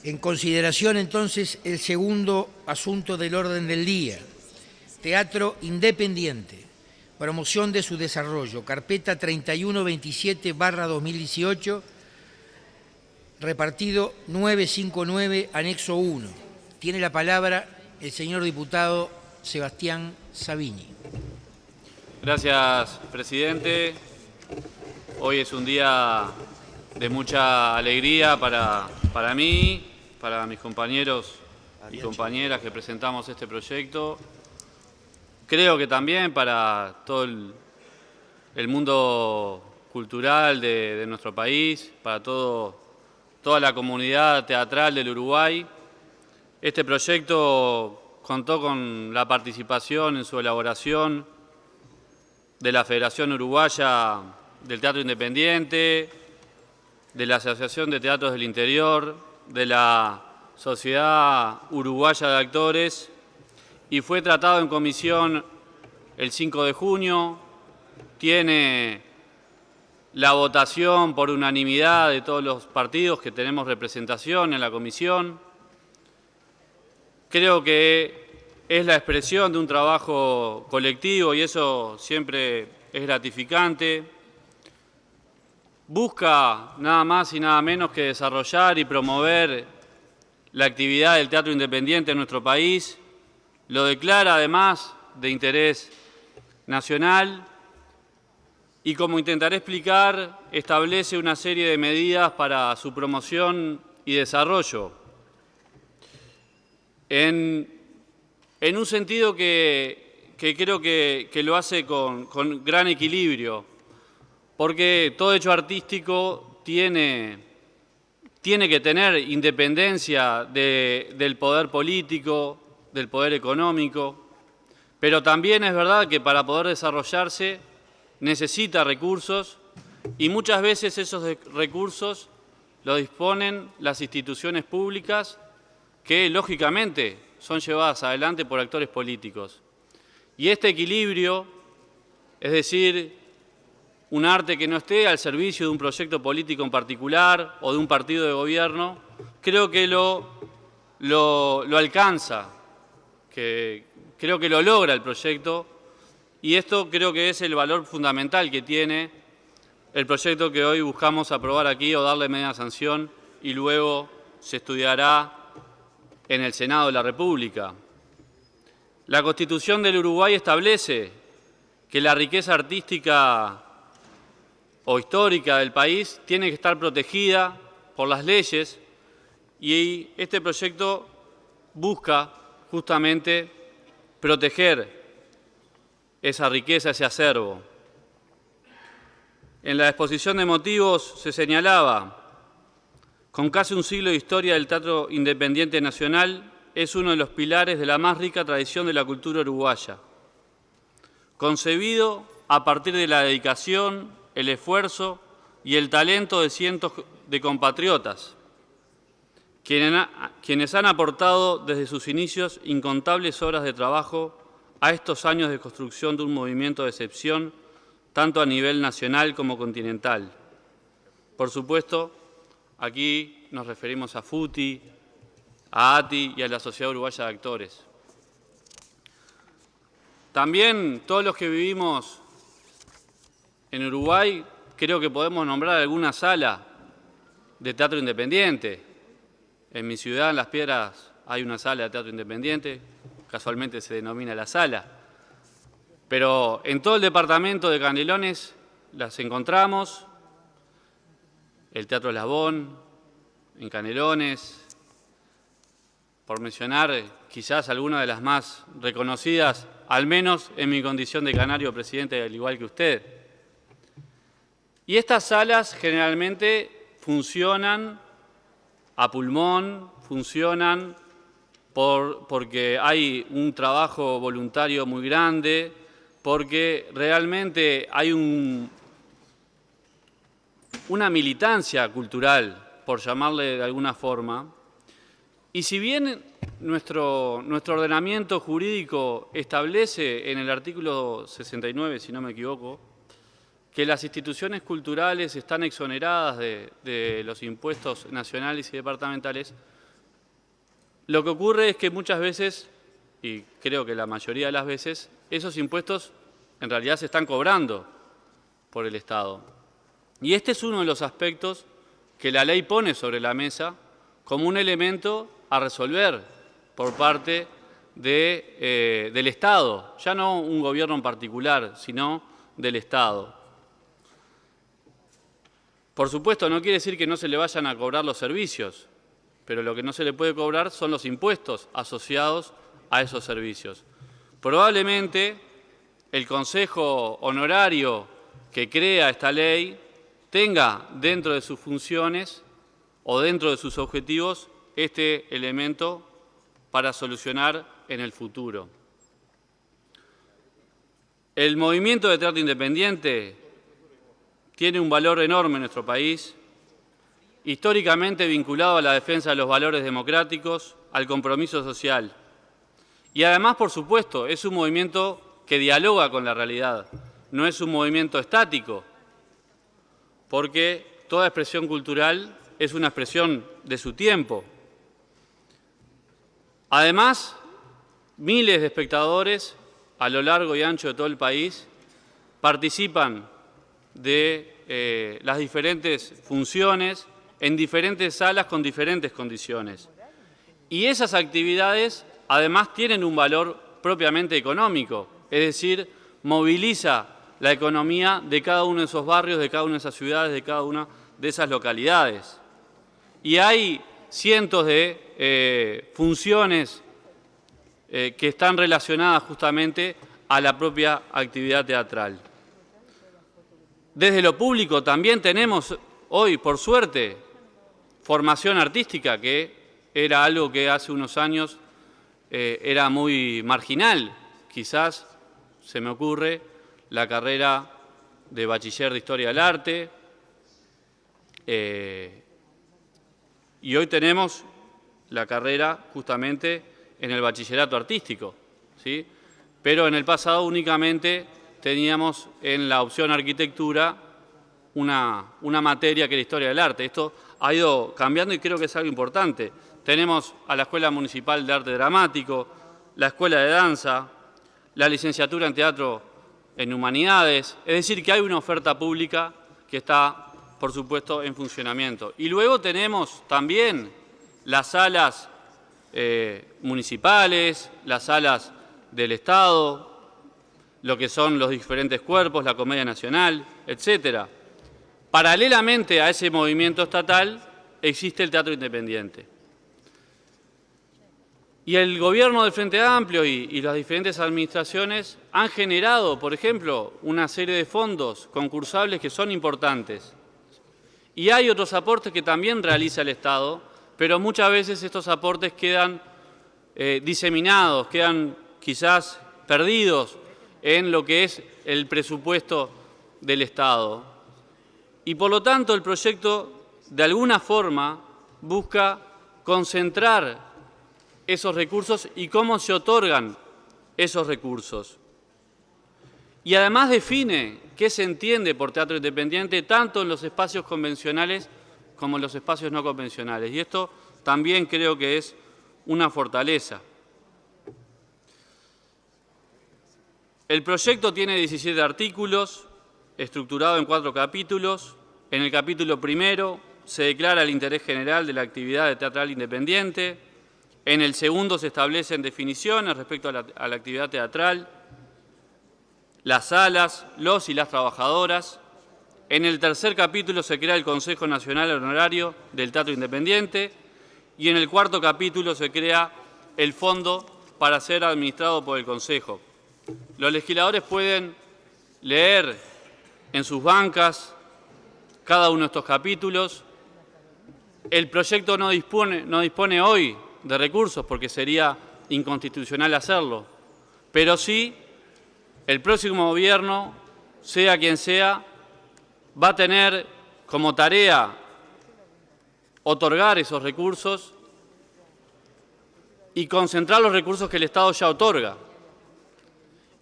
En consideración, entonces, el segundo asunto del orden del día. Teatro Independiente. Promoción de su desarrollo. Carpeta 3127/2018, repartido 959, anexo 1. Tiene la palabra el señor diputado Sebastián Savini. Gracias, presidente. Hoy es un día de mucha alegría para mí, para mis compañeros y compañeras que presentamos este proyecto. Creo que también para todo el mundo cultural de nuestro país, para toda la comunidad teatral del Uruguay. Este proyecto contó con la participación en su elaboración de la Federación Uruguaya del Teatro Independiente, de la Asociación de Teatros del Interior, de la Sociedad Uruguaya de Actores, y fue tratado en comisión el 5 de junio. Tiene la votación por unanimidad de todos los partidos que tenemos representación en la comisión. Creo que es la expresión de un trabajo colectivo y eso siempre es gratificante. Busca nada más y nada menos que desarrollar y promover la actividad del teatro independiente en nuestro país. Lo declara además de interés nacional y, como intentaré explicar, establece una serie de medidas para su promoción y desarrollo. En un sentido que creo que lo hace con gran equilibrio, porque todo hecho artístico tiene que tener independencia del poder político, del poder económico, pero también es verdad que para poder desarrollarse necesita recursos y muchas veces esos recursos los disponen las instituciones públicas que, lógicamente, son llevadas adelante por actores políticos. Y este equilibrio, es decir, un arte que no esté al servicio de un proyecto político en particular o de un partido de gobierno, creo que lo alcanza, que creo que lo logra el proyecto, y esto creo que es el valor fundamental que tiene el proyecto que hoy buscamos aprobar aquí o darle media sanción y luego se estudiará en el Senado de la República. La Constitución del Uruguay establece que la riqueza artística o histórica del país tiene que estar protegida por las leyes y este proyecto busca justamente proteger esa riqueza, ese acervo. En la exposición de motivos se señalaba: con casi un siglo de historia del teatro independiente nacional, es uno de los pilares de la más rica tradición de la cultura uruguaya, concebido a partir de la dedicación, el esfuerzo y el talento de cientos de compatriotas, quienes han aportado desde sus inicios incontables horas de trabajo a estos años de construcción de un movimiento de excepción, tanto a nivel nacional como continental. Por supuesto, aquí nos referimos a FUTI, a ATI y a la Sociedad Uruguaya de Actores. También todos los que vivimos en Uruguay creo que podemos nombrar alguna sala de teatro independiente. En mi ciudad, en Las Piedras, hay una sala de teatro independiente, casualmente se denomina La Sala. Pero en todo el departamento de Canelones las encontramos: el Teatro Eslabón, en Canelones, por mencionar quizás algunas de las más reconocidas, al menos en mi condición de canario presidente, al igual que usted. Y estas salas generalmente funcionan a pulmón, funcionan porque hay un trabajo voluntario muy grande, porque realmente hay una militancia cultural, por llamarle de alguna forma. Y si bien nuestro ordenamiento jurídico establece en el artículo 69, si no me equivoco, que las instituciones culturales están exoneradas de los impuestos nacionales y departamentales, Lo que ocurre es que muchas veces, y creo que la mayoría de las veces, esos impuestos en realidad se están cobrando por el Estado. Y este es uno de los aspectos que la ley pone sobre la mesa como un elemento a resolver por parte del Estado, ya no un gobierno en particular, sino del Estado. Por supuesto, no quiere decir que no se le vayan a cobrar los servicios, pero lo que no se le puede cobrar son los impuestos asociados a esos servicios. Probablemente el Consejo Honorario que crea esta ley tenga dentro de sus funciones o dentro de sus objetivos este elemento para solucionar en el futuro. El movimiento de teatro independiente tiene un valor enorme en nuestro país, históricamente vinculado a la defensa de los valores democráticos, al compromiso social. Y además, por supuesto, es un movimiento que dialoga con la realidad, no es un movimiento estático, porque toda expresión cultural es una expresión de su tiempo. Además, miles de espectadores a lo largo y ancho de todo el país participan de las diferentes funciones en diferentes salas con diferentes condiciones. Y esas actividades además tienen un valor propiamente económico, es decir, moviliza la economía de cada uno de esos barrios, de cada una de esas ciudades, de cada una de esas localidades. Y hay cientos de funciones que están relacionadas justamente a la propia actividad teatral. Desde lo público también tenemos hoy, por suerte, formación artística, que era algo que hace unos años era muy marginal. Quizás, se me ocurre, la carrera de bachiller de Historia del Arte, y hoy tenemos la carrera justamente en el bachillerato artístico, ¿sí? Pero en el pasado únicamente teníamos en la opción arquitectura una materia que era Historia del Arte. Esto ha ido cambiando y creo que es algo importante. Tenemos a la Escuela Municipal de Arte Dramático, la Escuela de Danza, la licenciatura en Teatro en Humanidades, es decir, que hay una oferta pública que está, por supuesto, en funcionamiento. Y luego tenemos también las salas municipales, las salas del Estado, lo que son los diferentes cuerpos, la Comedia Nacional, etcétera. Paralelamente a ese movimiento estatal existe el teatro independiente. Y el gobierno del Frente Amplio y las diferentes administraciones han generado, por ejemplo, una serie de fondos concursables que son importantes. Y hay otros aportes que también realiza el Estado, pero muchas veces estos aportes quedan diseminados, quedan quizás perdidos en lo que es el presupuesto del Estado. Y por lo tanto el proyecto de alguna forma busca concentrar esos recursos y cómo se otorgan esos recursos. Y además define qué se entiende por teatro independiente tanto en los espacios convencionales como en los espacios no convencionales. Y esto también creo que es una fortaleza. El proyecto tiene 17 artículos, estructurado en 4 capítulos. En el capítulo primero se declara el interés general de la actividad teatral independiente. En el segundo se establecen definiciones respecto a la actividad teatral, las salas, los y las trabajadoras. En el tercer capítulo se crea el Consejo Nacional Honorario del Teatro Independiente y en el cuarto capítulo se crea el fondo para ser administrado por el Consejo. Los legisladores pueden leer en sus bancas cada uno de estos capítulos. El proyecto no dispone hoy de recursos porque sería inconstitucional hacerlo, pero sí el próximo gobierno, sea quien sea, va a tener como tarea otorgar esos recursos y concentrar los recursos que el Estado ya otorga.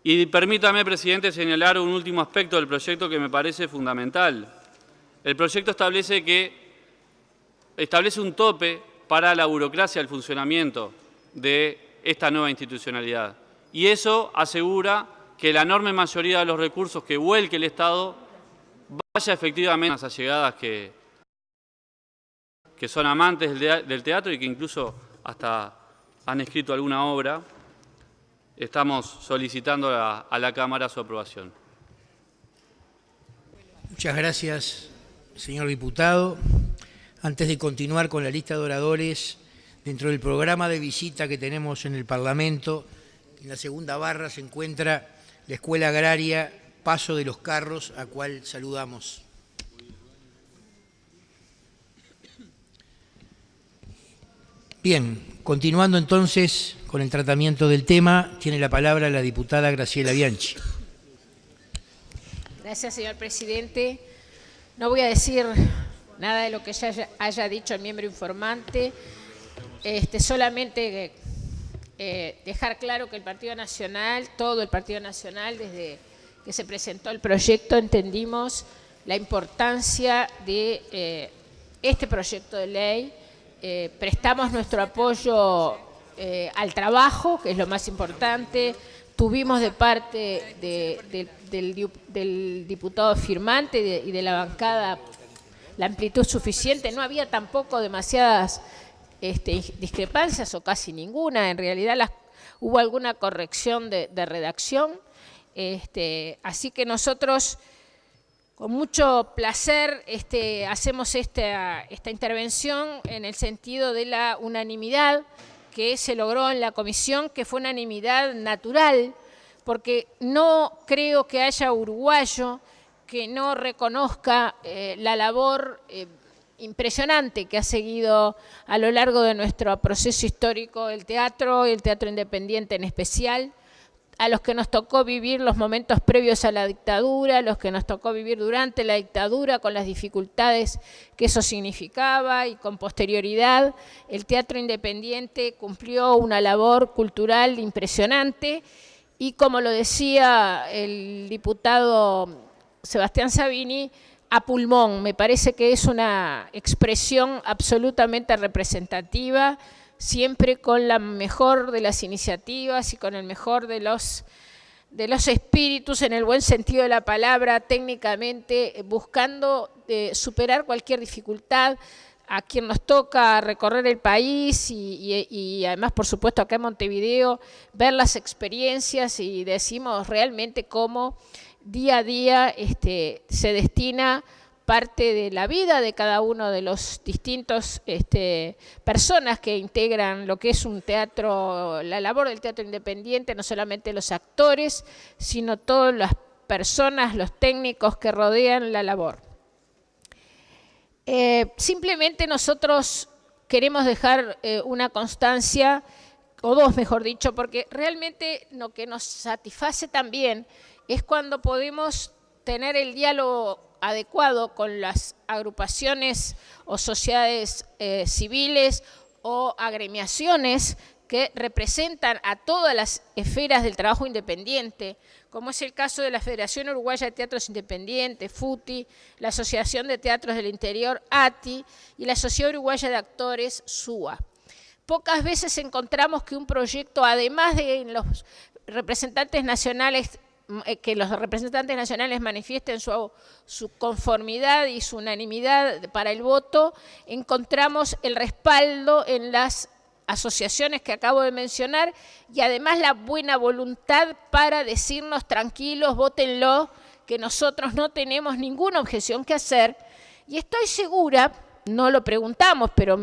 Y permítame, presidente, señalar un último aspecto del proyecto que me parece fundamental. El proyecto establece un tope para la burocracia, el funcionamiento de esta nueva institucionalidad. Y eso asegura que la enorme mayoría de los recursos que vuelque el Estado vaya efectivamente a las allegadas que son amantes del teatro y que incluso hasta han escrito alguna obra. Estamos solicitando a la Cámara su aprobación. Muchas gracias, señor diputado. Antes de continuar con la lista de oradores, dentro del programa de visita que tenemos en el Parlamento, en la segunda barra se encuentra la Escuela Agraria Paso de los Carros, a cual saludamos. Bien, continuando entonces con el tratamiento del tema, tiene la palabra la diputada Graciela Bianchi. Gracias, señor presidente. No voy a decir nada de lo que ya haya dicho el miembro informante, solamente dejar claro que el Partido Nacional, todo el Partido Nacional, desde que se presentó el proyecto, entendimos la importancia de este proyecto de ley. Prestamos nuestro apoyo al trabajo, que es lo más importante. Tuvimos de parte del diputado firmante y de la bancada la amplitud suficiente. No había tampoco demasiadas discrepancias o casi ninguna. En realidad hubo alguna corrección de redacción. Así que nosotros con mucho placer hacemos esta intervención en el sentido de la unanimidad que se logró en la comisión, que fue unanimidad natural, porque no creo que haya uruguayo que no reconozca la labor impresionante que ha seguido a lo largo de nuestro proceso histórico el teatro, y el teatro independiente en especial, a los que nos tocó vivir los momentos previos a la dictadura, a los que nos tocó vivir durante la dictadura con las dificultades que eso significaba, y con posterioridad el teatro independiente cumplió una labor cultural impresionante. Y como lo decía el diputado Sebastián Savini, a pulmón. Me parece que es una expresión absolutamente representativa, siempre con la mejor de las iniciativas y con el mejor de los espíritus, en el buen sentido de la palabra, técnicamente, buscando superar cualquier dificultad. A quien nos toca recorrer el país y además, por supuesto, acá en Montevideo, ver las experiencias, y decimos realmente cómo día a día se destina parte de la vida de cada uno de los distintos personas que integran lo que es un teatro, la labor del teatro independiente, no solamente los actores, sino todas las personas, los técnicos que rodean la labor. Simplemente nosotros queremos dejar una constancia, o dos mejor dicho, porque realmente lo que nos satisface también es cuando podemos tener el diálogo adecuado con las agrupaciones o sociedades civiles o agremiaciones que representan a todas las esferas del trabajo independiente, como es el caso de la Federación Uruguaya de Teatros Independientes, FUTI, la Asociación de Teatros del Interior, ATI, y la Sociedad Uruguaya de Actores, SUA. Pocas veces encontramos que un proyecto, además de los representantes nacionales, que los representantes nacionales manifiesten su conformidad y su unanimidad para el voto, encontramos el respaldo en las asociaciones que acabo de mencionar, y además la buena voluntad para decirnos tranquilos, vótenlo, que nosotros no tenemos ninguna objeción que hacer. Y estoy segura, no lo preguntamos, pero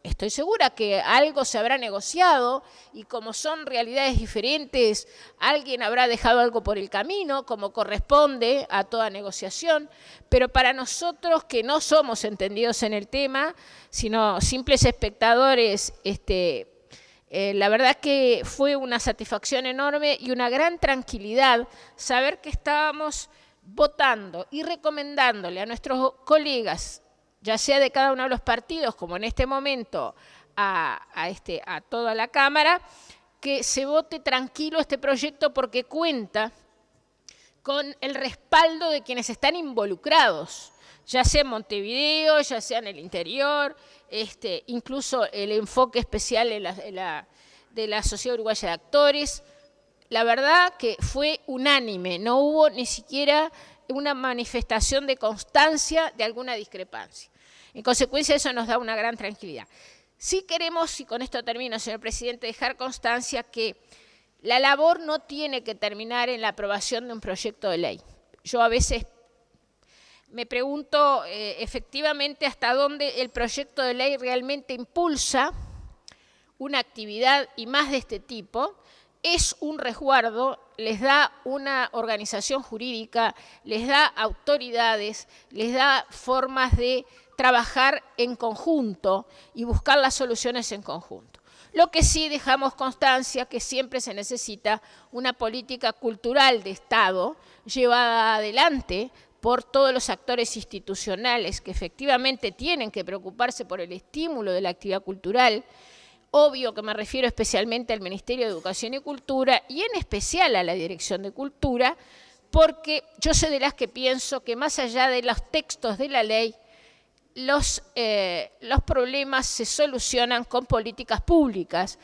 estoy segura que algo se habrá negociado, y como son realidades diferentes, alguien habrá dejado algo por el camino, como corresponde a toda negociación. Pero para nosotros, que no somos entendidos en el tema, sino simples espectadores, la verdad que fue una satisfacción enorme y una gran tranquilidad saber que estábamos votando y recomendándole a nuestros colegas, ya sea de cada uno de los partidos, como en este momento a toda la Cámara, que se vote tranquilo este proyecto, porque cuenta con el respaldo de quienes están involucrados. ya sea en Montevideo, ya sea en el interior, incluso el enfoque especial de la Sociedad Uruguaya de Actores. La verdad que fue unánime, no hubo ni siquiera una manifestación de constancia de alguna discrepancia. En consecuencia, eso nos da una gran tranquilidad. Sí queremos, y con esto termino, señor presidente, dejar constancia que la labor no tiene que terminar en la aprobación de un proyecto de ley. Yo a veces me pregunto efectivamente hasta dónde el proyecto de ley realmente impulsa una actividad y más de este tipo. Es un resguardo, les da una organización jurídica, les da autoridades, les da formas de trabajar en conjunto y buscar las soluciones en conjunto. Lo que sí dejamos constancia que siempre se necesita una política cultural de Estado llevada adelante por todos los actores institucionales que efectivamente tienen que preocuparse por el estímulo de la actividad cultural. Obvio que me refiero especialmente al Ministerio de Educación y Cultura y en especial a la Dirección de Cultura, porque yo soy de las que pienso que más allá de los textos de la ley, los problemas se solucionan con políticas públicas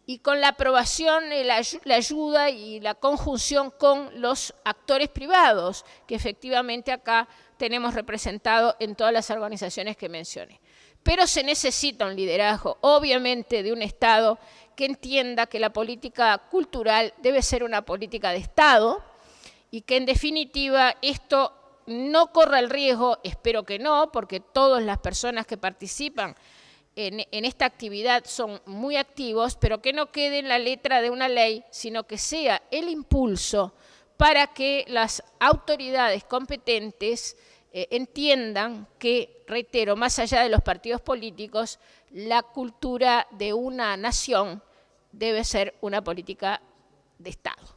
y con la aprobación, la ayuda y la conjunción con los actores privados, que efectivamente acá tenemos representado en todas las organizaciones que mencioné. Pero se necesita un liderazgo, obviamente, de un Estado que entienda que la política cultural debe ser una política de Estado y que, en definitiva, esto no corra el riesgo, espero que no, porque todas las personas que participan en esta actividad son muy activos, pero que no quede en la letra de una ley, sino que sea el impulso para que las autoridades competentes entiendan que, reitero, más allá de los partidos políticos, la cultura de una nación debe ser una política de Estado.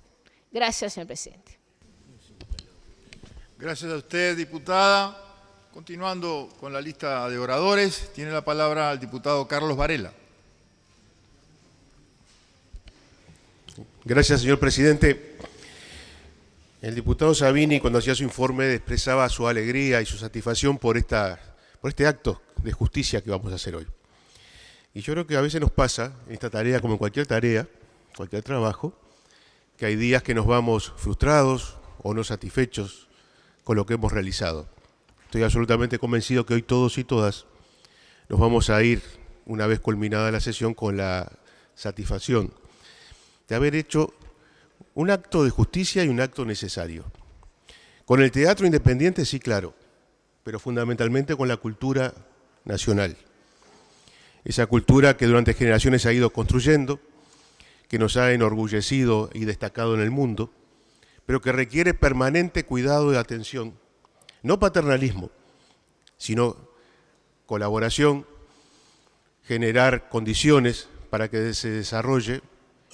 Gracias, señor presidente. Gracias a usted, diputada. Continuando con la lista de oradores, tiene la palabra el diputado Carlos Varela. Gracias, señor presidente. El diputado Sabini, cuando hacía su informe, expresaba su alegría y su satisfacción por este acto de justicia que vamos a hacer hoy. Y yo creo que a veces nos pasa, en esta tarea como en cualquier tarea, cualquier trabajo, que hay días que nos vamos frustrados o no satisfechos con lo que hemos realizado. Estoy absolutamente convencido que hoy todos y todas nos vamos a ir, una vez culminada la sesión, con la satisfacción de haber hecho un acto de justicia y un acto necesario. Con el teatro independiente, sí, claro, pero fundamentalmente con la cultura nacional. Esa cultura que durante generaciones se ha ido construyendo, que nos ha enorgullecido y destacado en el mundo, pero que requiere permanente cuidado y atención, no paternalismo, sino colaboración, generar condiciones para que se desarrolle,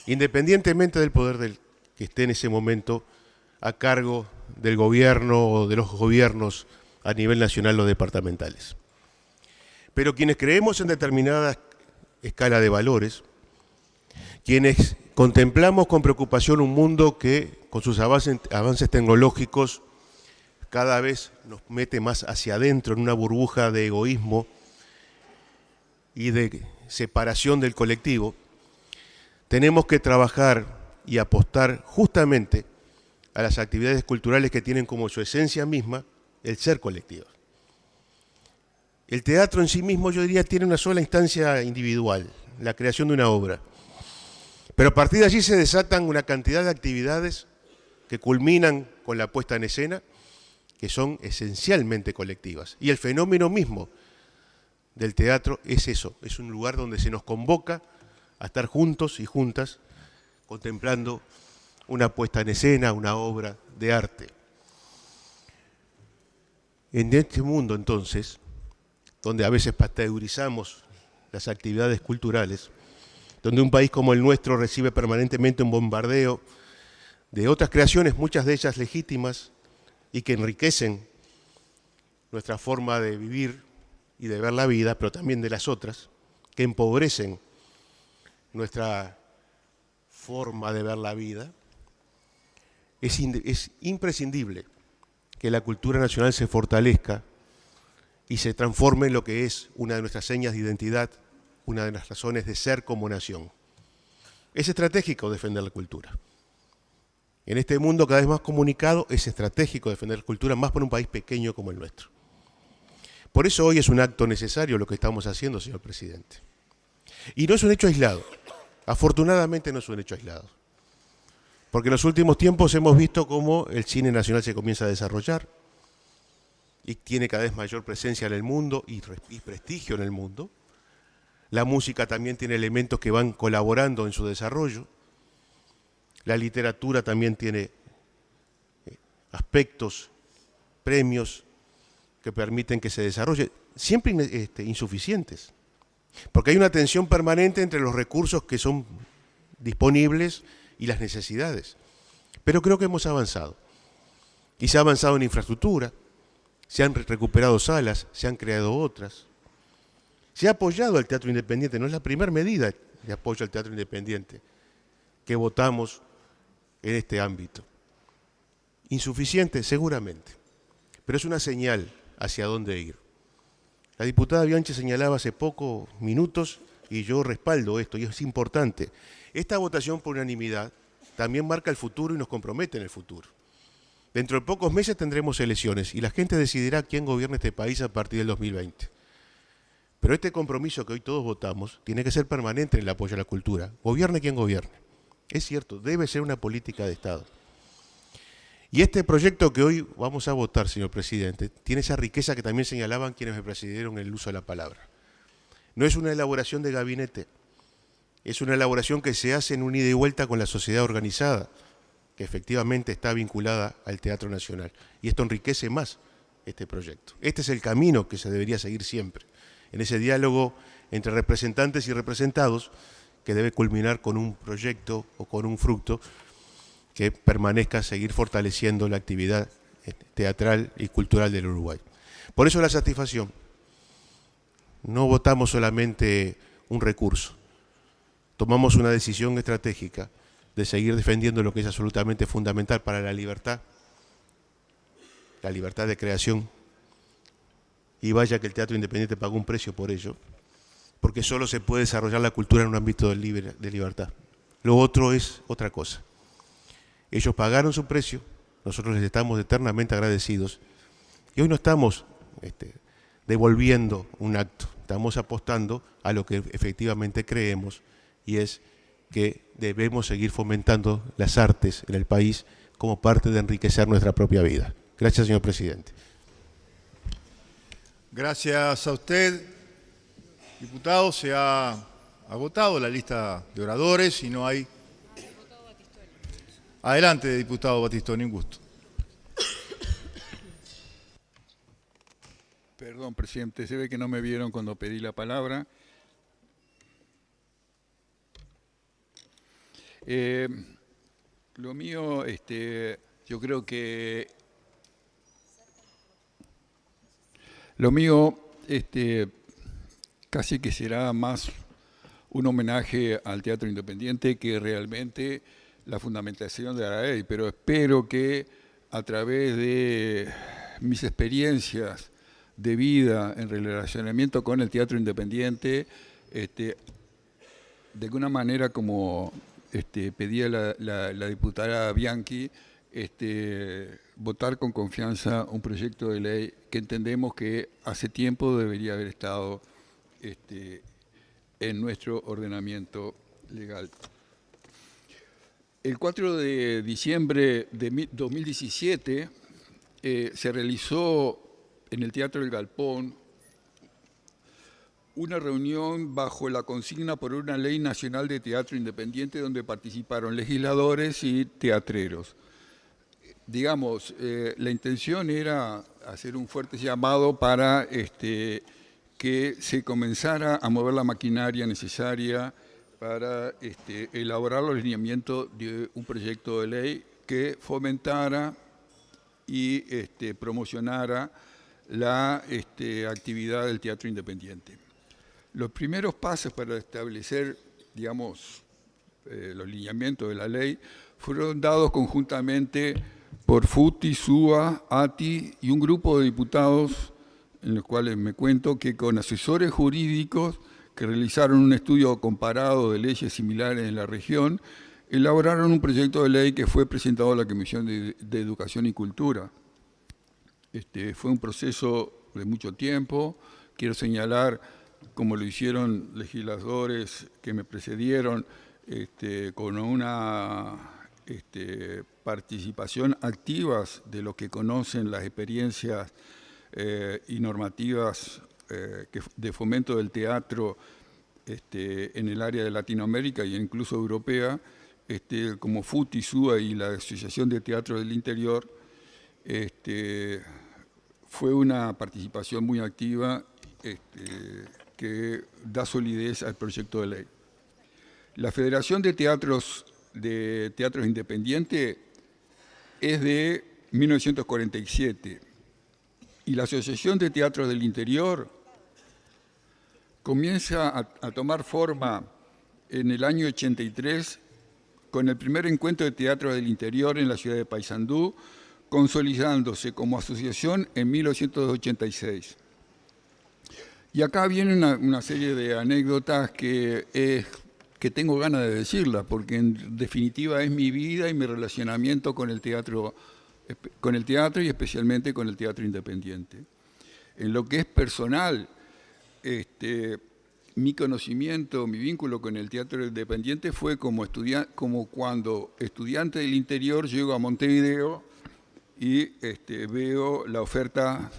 independientemente del poder que esté en ese momento a cargo del gobierno o de los gobiernos a nivel nacional o departamentales. Pero quienes creemos en determinada escala de valores, quienes contemplamos con preocupación un mundo que, con sus avances tecnológicos, cada vez nos mete más hacia adentro en una burbuja de egoísmo y de separación del colectivo, tenemos que trabajar y apostar justamente a las actividades culturales que tienen como su esencia misma el ser colectivo. El teatro en sí mismo, yo diría, tiene una sola instancia individual, la creación de una obra. Pero a partir de allí se desatan una cantidad de actividades que culminan con la puesta en escena, que son esencialmente colectivas. Y el fenómeno mismo del teatro es eso, es un lugar donde se nos convoca a estar juntos y juntas contemplando una puesta en escena, una obra de arte. En este mundo, entonces, donde a veces pasteurizamos las actividades culturales, donde un país como el nuestro recibe permanentemente un bombardeo de otras creaciones, muchas de ellas legítimas y que enriquecen nuestra forma de vivir y de ver la vida, pero también de las otras, que empobrecen nuestra forma de ver la vida, es imprescindible que la cultura nacional se fortalezca y se transforme en lo que es una de nuestras señas de identidad, una de las razones de ser como nación. Es estratégico defender la cultura. En este mundo cada vez más comunicado es estratégico defender la cultura, más por un país pequeño como el nuestro. Por eso hoy es un acto necesario lo que estamos haciendo, señor presidente. Y no es un hecho aislado. Afortunadamente no es un hecho aislado. Porque en los últimos tiempos hemos visto cómo el cine nacional se comienza a desarrollar y tiene cada vez mayor presencia en el mundo y prestigio en el mundo. La música también tiene elementos que van colaborando en su desarrollo. La literatura también tiene aspectos, premios que permiten que se desarrolle, siempre insuficientes, porque hay una tensión permanente entre los recursos que son disponibles y las necesidades. Pero creo que hemos avanzado. Y se ha avanzado en infraestructura, se han recuperado salas, se han creado otras. Se ha apoyado al teatro independiente, no es la primera medida de apoyo al teatro independiente que votamos en este ámbito. Insuficiente, seguramente, pero es una señal hacia dónde ir. La diputada Bianchi señalaba hace pocos minutos, y yo respaldo esto, y es importante. Esta votación por unanimidad también marca el futuro y nos compromete en el futuro. Dentro de pocos meses tendremos elecciones y la gente decidirá quién gobierna este país a partir del 2020. Pero este compromiso que hoy todos votamos tiene que ser permanente en el apoyo a la cultura. Gobierne quien gobierne. Es cierto, debe ser una política de Estado. Y este proyecto que hoy vamos a votar, señor presidente, tiene esa riqueza que también señalaban quienes me precedieron en el uso de la palabra. No es una elaboración de gabinete, es una elaboración que se hace en un ida y vuelta con la sociedad organizada, que efectivamente está vinculada al Teatro Nacional. Y esto enriquece más este proyecto. Este es el camino que se debería seguir siempre, en ese diálogo entre representantes y representados que debe culminar con un proyecto o con un fruto que permanezca seguir fortaleciendo la actividad teatral y cultural del Uruguay. Por eso la satisfacción. No votamos solamente un recurso, tomamos una decisión estratégica de seguir defendiendo lo que es absolutamente fundamental para la libertad de creación, y vaya que el teatro independiente pagó un precio por ello, porque solo se puede desarrollar la cultura en un ámbito de libertad. Lo otro es otra cosa. Ellos pagaron su precio, nosotros les estamos eternamente agradecidos, y hoy no estamos devolviendo un acto, estamos apostando a lo que efectivamente creemos, y es que debemos seguir fomentando las artes en el país como parte de enriquecer nuestra propia vida. Gracias, señor presidente. Gracias a usted, diputado. Se ha agotado la lista de oradores y no hay... Adelante, diputado Battistoni, un gusto. Perdón, presidente, se ve que no me vieron cuando pedí la palabra. Lo mío, yo creo que... Lo mío, casi que será más un homenaje al teatro independiente que realmente la fundamentación de la ley, pero espero que a través de mis experiencias de vida en relacionamiento con el teatro independiente, de alguna manera, como pedía la diputada Bianchi, votar con confianza un proyecto de ley que entendemos que hace tiempo debería haber estado en nuestro ordenamiento legal. El 4 de diciembre de 2017 se realizó en el Teatro del Galpón una reunión bajo la consigna por una ley nacional de teatro independiente donde participaron legisladores y teatreros. Digamos, la intención era hacer un fuerte llamado para que se comenzara a mover la maquinaria necesaria para elaborar los lineamientos de un proyecto de ley que fomentara y promocionara la actividad del teatro independiente. Los primeros pasos para establecer, digamos, los lineamientos de la ley fueron dados conjuntamente por FUTI, SUA, ATI y un grupo de diputados en los cuales me cuento que con asesores jurídicos que realizaron un estudio comparado de leyes similares en la región, elaboraron un proyecto de ley que fue presentado a la Comisión de Educación y Cultura. Fue un proceso de mucho tiempo. Quiero señalar, como lo hicieron legisladores que me precedieron, con una participación activa de los que conocen las experiencias y normativas de fomento del teatro en el área de Latinoamérica e incluso europea, como FUTI, SUA y la Asociación de Teatro del Interior. Fue una participación muy activa que da solidez al proyecto de ley. La Federación de Teatros Independientes es de 1947 y la Asociación de Teatros del Interior comienza a tomar forma en el año 83 con el primer encuentro de teatro del interior en la ciudad de Paysandú, consolidándose como asociación en 1986. Y acá viene una serie de anécdotas que tengo ganas de decirlas, porque en definitiva es mi vida y mi relacionamiento con el teatro y especialmente con el teatro independiente. En lo que es personal, mi conocimiento, mi vínculo con el teatro independiente fue como cuando estudiante del interior llego a Montevideo y veo la oferta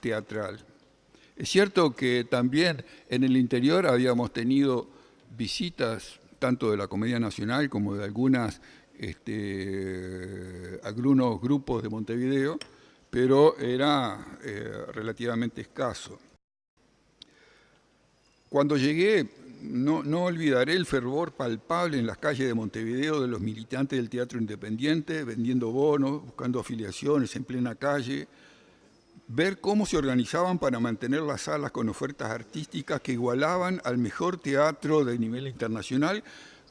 teatral. Es cierto que también en el interior habíamos tenido visitas tanto de la Comedia Nacional como de algunos grupos de Montevideo, pero era relativamente escaso. Cuando llegué, no olvidaré el fervor palpable en las calles de Montevideo de los militantes del teatro independiente, vendiendo bonos, buscando afiliaciones en plena calle, ver cómo se organizaban para mantener las salas con ofertas artísticas que igualaban al mejor teatro de nivel internacional,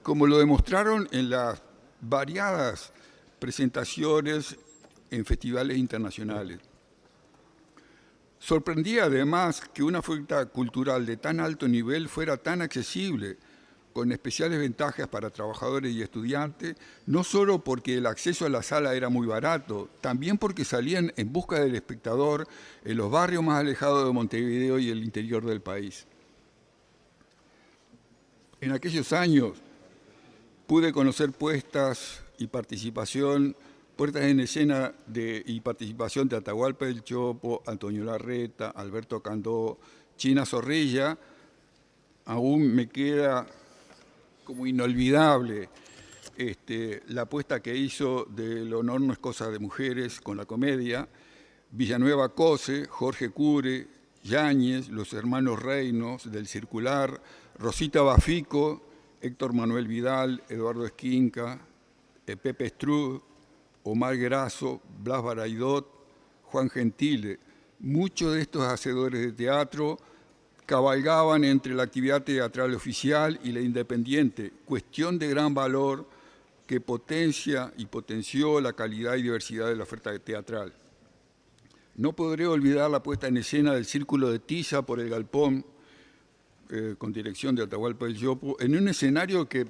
como lo demostraron en las variadas presentaciones en festivales internacionales. Sorprendía además que una oferta cultural de tan alto nivel fuera tan accesible, con especiales ventajas para trabajadores y estudiantes, no solo porque el acceso a la sala era muy barato, también porque salían en busca del espectador en los barrios más alejados de Montevideo y el interior del país. En aquellos años pude conocer puestas en escena y participación de Atahualpa del Chopo, Antonio Larreta, Alberto Candó, China Zorrilla. Aún me queda como inolvidable la apuesta que hizo del honor no es cosa de mujeres con la comedia, Villanueva Cose, Jorge Cure, Yáñez, los hermanos Reinos del Circular, Rosita Bafico, Héctor Manuel Vidal, Eduardo Esquinca, Pepe Strud, Omar Grasso, Blas Baraidot, Juan Gentile. Muchos de estos hacedores de teatro cabalgaban entre la actividad teatral oficial y la independiente, cuestión de gran valor que potencia y potenció la calidad y diversidad de la oferta teatral. No podré olvidar la puesta en escena del Círculo de Tiza por el Galpón, con dirección de Atahualpa del Chopo, en un escenario que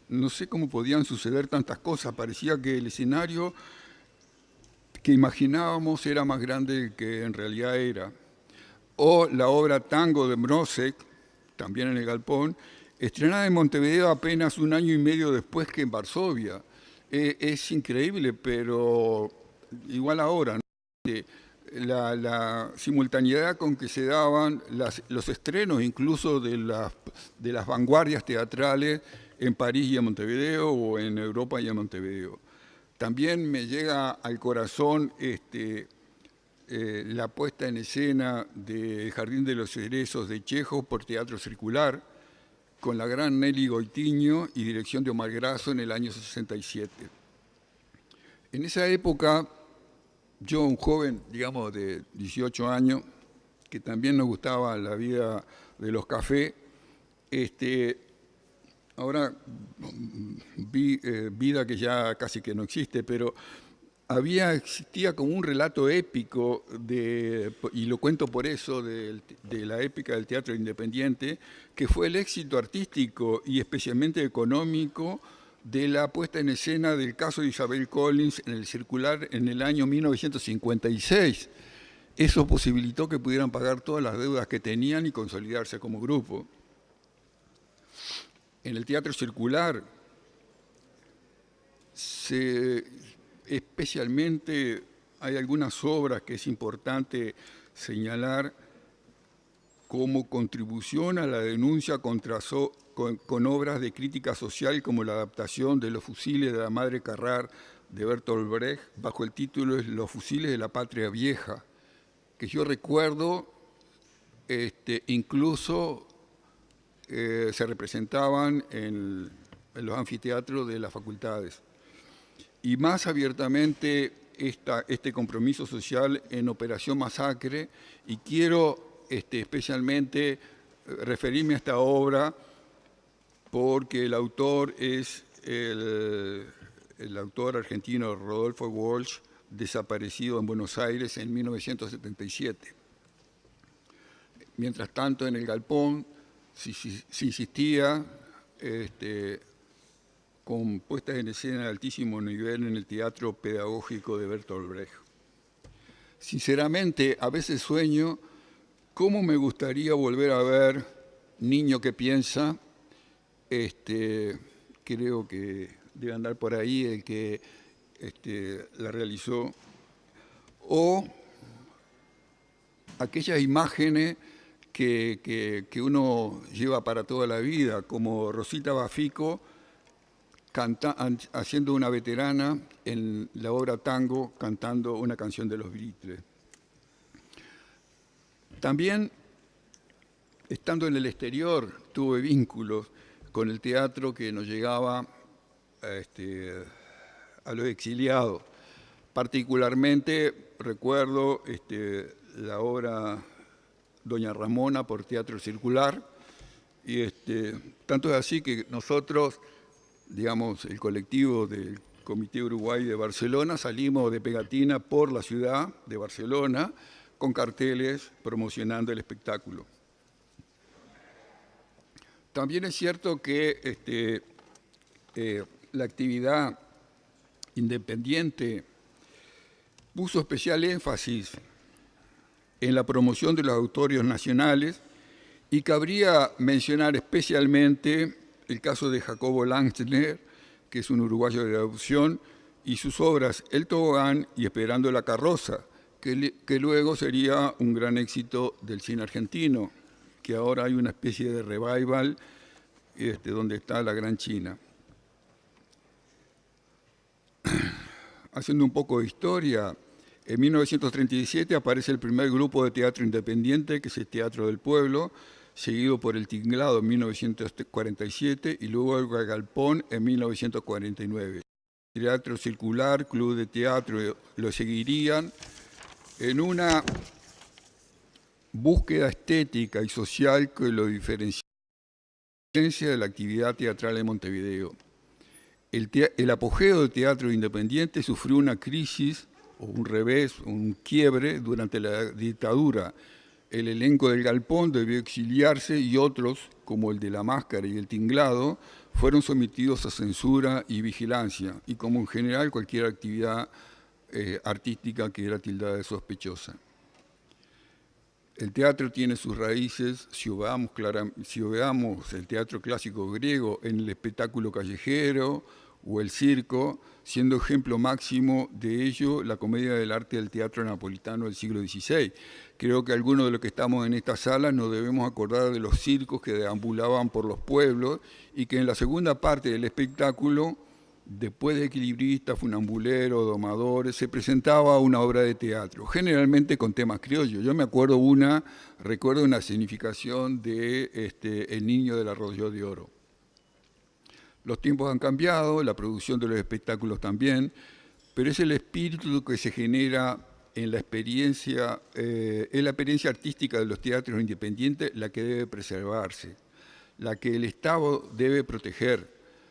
no sé cómo podían suceder tantas cosas. Parecía que el escenario que imaginábamos era más grande del que en realidad era. O la obra Tango de Mrozek, también en el Galpón, estrenada en Montevideo apenas un año y medio después que en Varsovia. Es increíble, pero igual ahora, ¿no? La simultaneidad con que se daban los estrenos incluso de las vanguardias teatrales en París y en Montevideo, o en Europa y en Montevideo. También me llega al corazón la puesta en escena del Jardín de los Cerezos de Chejo por Teatro Circular, con la gran Nelly Goitiño y dirección de Omar Grasso en el año 67. En esa época, yo, un joven, digamos, de 18 años, que también nos gustaba la vida de los cafés, ahora vida que ya casi que no existe, pero existía como un relato épico, y lo cuento por eso, de la épica del teatro independiente, que fue el éxito artístico y especialmente económico de la puesta en escena del caso de Isabel Collins en el Circular en el año 1956. Eso posibilitó que pudieran pagar todas las deudas que tenían y consolidarse como grupo. En el Teatro Circular, especialmente hay algunas obras que es importante señalar como contribución a la denuncia con obras de crítica social, como la adaptación de Los fusiles de la Madre Carrár de Bertolt Brecht, bajo el título Los fusiles de la Patria Vieja, que yo recuerdo incluso se representaban en los anfiteatros de las facultades. Y más abiertamente este compromiso social en Operación Masacre, y quiero especialmente referirme a esta obra porque el autor es el autor argentino Rodolfo Walsh, desaparecido en Buenos Aires en 1977. Mientras tanto, en el Galpón se insistía con puestas en escena de altísimo nivel en el teatro pedagógico de Bertolt Brecht. Sinceramente, a veces sueño cómo me gustaría volver a ver Niño que piensa. Creo que debe andar por ahí el que la realizó, o aquellas imágenes que uno lleva para toda la vida, como Rosita Bafico haciendo una veterana en la obra Tango, cantando una canción de los Beatles. También, estando en el exterior, tuve vínculos con el teatro que nos llegaba a los exiliados. Particularmente recuerdo la obra Doña Ramona por Teatro Circular, y tanto es así que nosotros, digamos, el colectivo del Comité Uruguay de Barcelona, salimos de pegatina por la ciudad de Barcelona con carteles promocionando el espectáculo. También es cierto que la actividad independiente puso especial énfasis en la promoción de los autorios nacionales, y cabría mencionar especialmente el caso de Jacobo Langsner, que es un uruguayo de adopción, y sus obras El Tobogán y Esperando la Carroza, que luego sería un gran éxito del cine argentino, que ahora hay una especie de revival donde está la Gran China. Haciendo un poco de historia, en 1937 aparece el primer grupo de teatro independiente, que es el Teatro del Pueblo, seguido por El Tinglado en 1947 y luego el Galpón en 1949. Teatro Circular, Club de Teatro lo seguirían en una búsqueda estética y social que lo diferencia de la actividad teatral en Montevideo. El apogeo del teatro independiente sufrió una crisis, o un revés, un quiebre durante la dictadura. El elenco del Galpón debió exiliarse y otros, como el de La Máscara y El Tinglado, fueron sometidos a censura y vigilancia, y como en general cualquier actividad artística que era tildada de sospechosa. El teatro tiene sus raíces, si veamos el teatro clásico griego, en el espectáculo callejero o el circo, siendo ejemplo máximo de ello la comedia del arte del teatro napolitano del siglo XVI. Creo que algunos de los que estamos en esta sala nos debemos acordar de los circos que deambulaban por los pueblos y que en la segunda parte del espectáculo, después de equilibristas, funambuleros, domadores, se presentaba una obra de teatro, generalmente con temas criollos. Yo me acuerdo recuerdo una significación de El Niño del Arroyo de Oro. Los tiempos han cambiado, la producción de los espectáculos también, pero es el espíritu que se genera en la experiencia artística de los teatros independientes la que debe preservarse, la que el Estado debe proteger,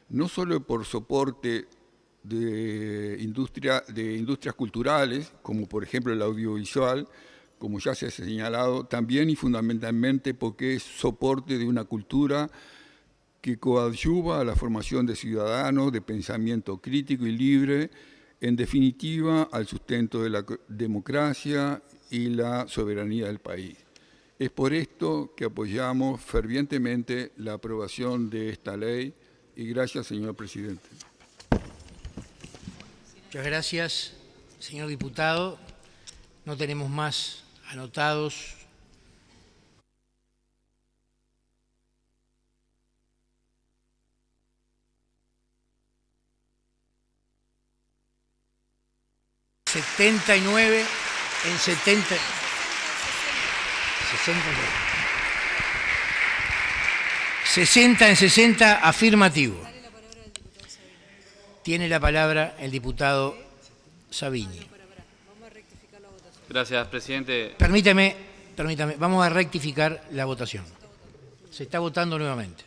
no solo por soporte de industrias culturales, como por ejemplo el audiovisual, como ya se ha señalado, también y fundamentalmente porque es soporte de una cultura que coadyuva a la formación de ciudadanos de pensamiento crítico y libre, en definitiva al sustento de la democracia y la soberanía del país. Es por esto que apoyamos fervientemente la aprobación de esta ley y gracias, señor presidente. Muchas gracias, señor diputado. No tenemos más anotados. ...79 en 70... 60 en 60, afirmativo. Tiene la palabra el diputado Savini. Gracias, presidente. Permítame, vamos a rectificar la votación. Se está votando nuevamente.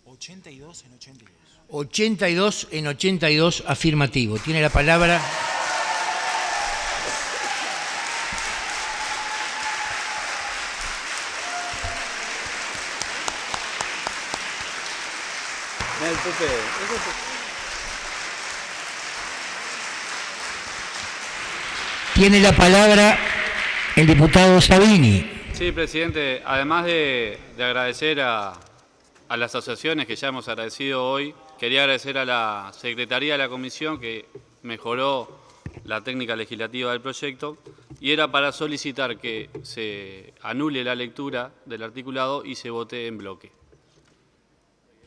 ¿82 en 82? 82 en 82, afirmativo. Tiene la palabra... Tiene la palabra el diputado Savini. Sí, presidente, además de agradecer a las asociaciones que ya hemos agradecido hoy, quería agradecer a la Secretaría de la Comisión que mejoró la técnica legislativa del proyecto y era para solicitar que se anule la lectura del articulado y se vote en bloque.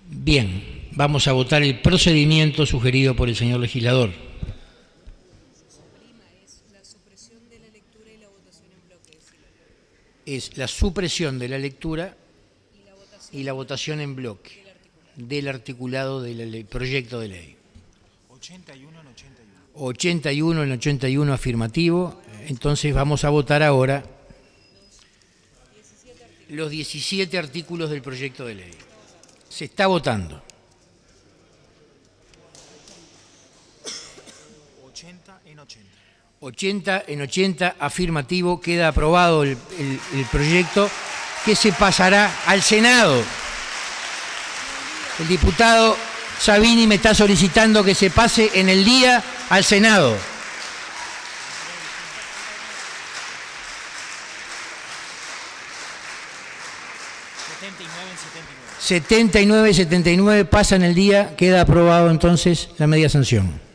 Bien, vamos a votar el procedimiento sugerido por el señor legislador. Es la supresión de la lectura y la votación en bloque del articulado del proyecto de ley. 81 en 81. 81 en 81, afirmativo. Entonces vamos a votar ahora los 17 artículos del proyecto de ley. Se está votando. 80 en 80. 80 en 80, afirmativo. Queda aprobado el proyecto que se pasará al Senado. El diputado Savini me está solicitando que se pase en el día al Senado. ¿79 en 79? 79 pasa en el día, queda aprobado entonces la media sanción.